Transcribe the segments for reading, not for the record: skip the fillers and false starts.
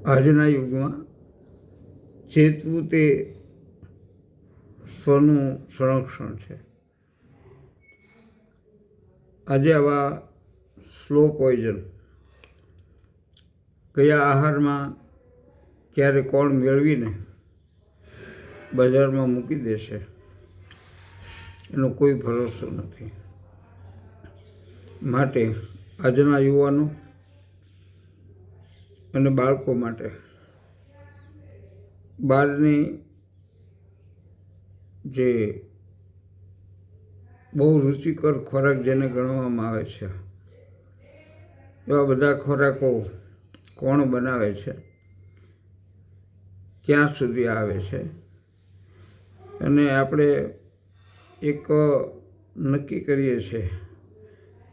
આજના યુગમાં ચેતવું તે સ્વનું સંરક્ષણ છે. આજે આવા સ્લો પોઈઝન કયા આહારમાં ક્યારે કોણ મેળવીને બજારમાં મૂકી દેશે એનો કોઈ ભરોસો નથી. માટે આજના યુવાનો અને બાળકો માટે બહારની જે બહુ રુચિકર ખોરાક જેને ગણવામાં આવે છે એવા બધા ખોરાકો કોણ બનાવે છે, ક્યાં સુધી આવે છે, અને આપણે એક નક્કી કરીએ છીએ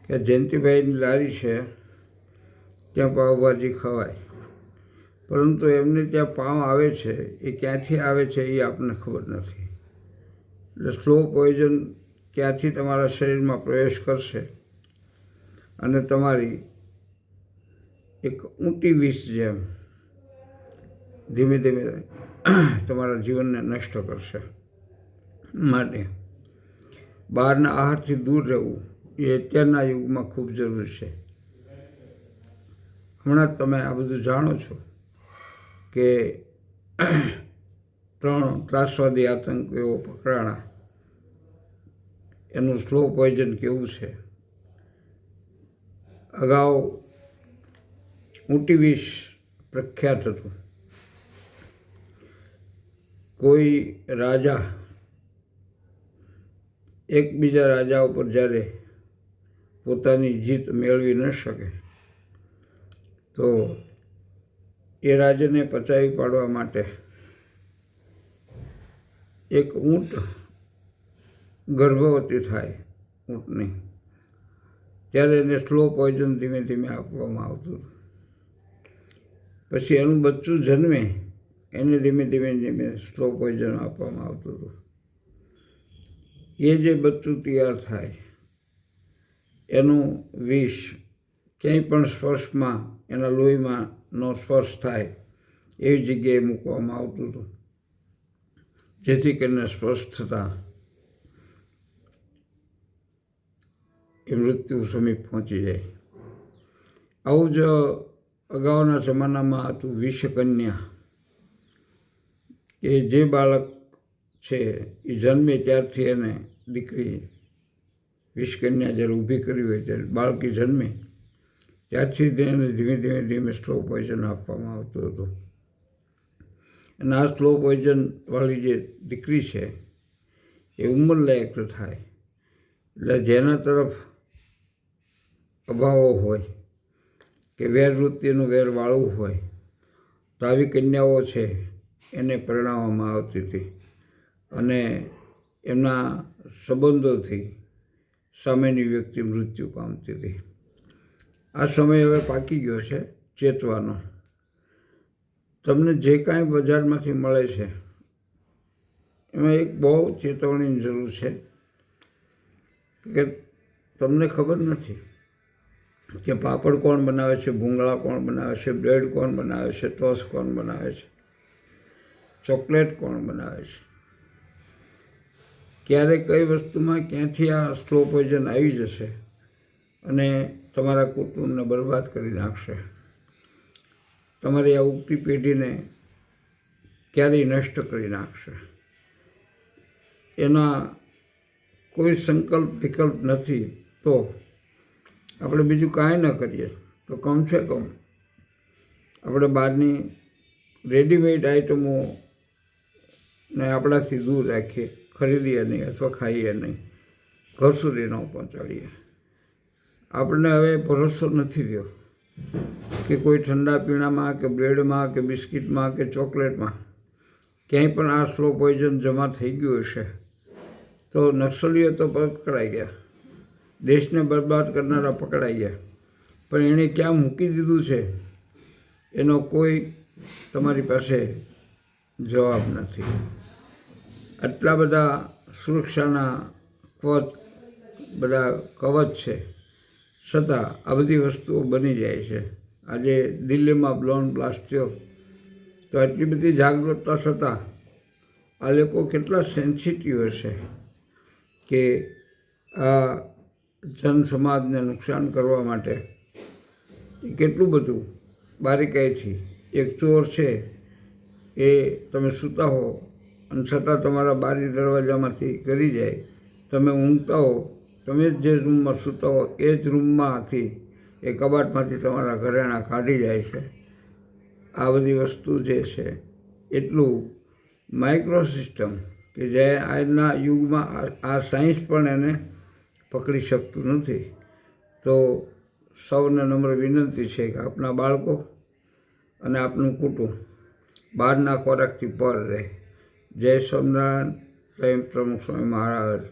કે જયંતિભાઈની લારી છે ત્યાં પાવભાજી ખવાય, પરંતુ એમને ત્યાં પાવ આવે છે એ ક્યાંથી આવે છે એ આપણને ખબર નથી. એટલે સ્લો પોઈઝન ક્યાંથી તમારા શરીરમાં પ્રવેશ કરશે અને તમારી એક ઊંટી વિષ જેમ ધીમે ધીમે તમારા જીવનને નષ્ટ કરશે. માટે બહારના આહારથી દૂર રહેવું એ અત્યારના યુગમાં ખૂબ જરૂરી છે. હમણાં જ તમે આ બધું જાણો છો કે 3 ત્રાસવાદી આતંકીઓ પકડાણા, એનું સ્લો પોઈઝન કેવું છે. અગાઉ ઊંટી વિષ પ્રખ્યાત હતું. કોઈ રાજા એક બીજા રાજા ઉપર જ્યારે પોતાની જીત મેળવી ન શકે તો એ રાજાને પચાવી પાડવા માટે એક ઊંટ ગર્ભવતી થાય ઊંટની, ત્યારે એને સ્લો પોઈઝન ધીમે ધીમે આપવામાં આવતું હતું. પછી એનું બચ્ચું જન્મે એને ધીમે ધીમે ધીમે સ્લો પોઈઝન આપવામાં આવતું હતું. એ જે બચ્ચું તૈયાર થાય એનું વિષ ક્યાંય પણ સ્પર્શમાં એના લોહીમાં નો સ્પર્શ થાય એવી જગ્યાએ મૂકવામાં આવતું હતું, જેથી કરીને સ્પર્શ થતાં એ મૃત્યુ સમીપ પહોંચી જાય. આવું જ અગાઉના જમાનામાં હતું વિષકન્યા, કે જે બાળક છે એ જન્મે ત્યારથી એને દીકરી વિષકન્યા જ્યારે ઊભી કરી હોય ત્યારે બાળકી જન્મે ત્યારથી તેને ધીમે ધીમે ધીમે સ્લો પોઈઝન આપવામાં આવતું હતું. અને આ સ્લો પોઈઝનવાળી જે દીકરી છે એ ઉંમરલાયક થાય એટલે જેના તરફ અભાવો હોય કે વેરવૃત્તિનું વેરવાળું હોય તો આવી કન્યાઓ છે એને પરણાવવામાં આવતી હતી અને એમના સંબંધોથી સામેની વ્યક્તિ મૃત્યુ પામતી હતી. આ સમય હવે પાકી ગયો છે ચેતવાનો. તમને જે કાંઈ બજારમાંથી મળે છે એમાં એક બહુ ચેતવણીની જરૂર છે કે તમને ખબર નથી કે પાપડ કોણ બનાવે છે, ભૂંગળા કોણ બનાવે છે, બ્રેડ કોણ બનાવે છે, ટોસ કોણ બનાવે છે, ચોકલેટ કોણ બનાવે છે. ક્યારે કઈ વસ્તુમાં ક્યાંથી આ સ્લો પોઈઝન આવી જશે અને તમારા કુટુંબને બરબાદ કરી નાખશે. તમારી આ ઉગતી પેઢીને ક્યારેય નષ્ટ કરી નાખશે. એના કોઈ સંકલ્પ વિકલ્પ નથી તો આપણે બીજું કાંઈ ન કરીએ તો કમસે કમ આપણે બહારની રેડીમેડ આઇટમોને આપણાથી દૂર રાખીએ, ખરીદીએ નહીં અથવા ખાઈએ નહીં, ઘર સુધી ન પહોંચાડીએ. આપણને હવે ભરોસો નથી રહ્યો કે કોઈ ઠંડા પીણામાં કે બ્રેડમાં કે બિસ્કિટમાં કે ચોકલેટમાં ક્યાંય પણ આ સ્લો પોઈઝન જમા થઈ ગયું હશે તો નક્સલીઓ તો પકડાઈ ગયા, દેશને બરબાદ કરનારા પકડાઈ ગયા, પણ એણે ક્યાં મૂકી દીધું છે એનો કોઈ તમારી પાસે જવાબ નથી. આટલા બધા સુરક્ષાના બધા કવચ છે છતાં આ બધી વસ્તુઓ બની જાય છે. આજે દિલ્હીમાં બ્લોન બ્લાસ્ટ થયો તો આટલી બધી જાગૃતતા છતાં આ લોકો કેટલા સેન્સિટિવ હશે કે આ જનસમાજને નુકસાન કરવા માટે એ કેટલું બધું બારીકાઈથી એક ચોર છે એ તમે સૂતા હો અને છતાં તમારા બારી દરવાજામાંથી કરી જાય, તમે ઊંઘતા હો, તમે જે રૂમમાં સૂતા હો એ જ રૂમમાંથી એ કબાટમાંથી તમારા ઘરેણાં કાઢી જાય છે. આ બધી વસ્તુ જે છે એટલું માઇક્રો સિસ્ટમ કે જે આજના યુગમાં આ સાયન્સ પણ એને પકડી શકતું નથી. તો સૌને નમ્ર વિનંતી છે કે આપણા બાળકો અને આપનું કુટુંબ બહારના ખોરાકથી પર રહે. જય સ્વામિનારાયણ. જય પ્રમુખ સ્વામી મહારાજ.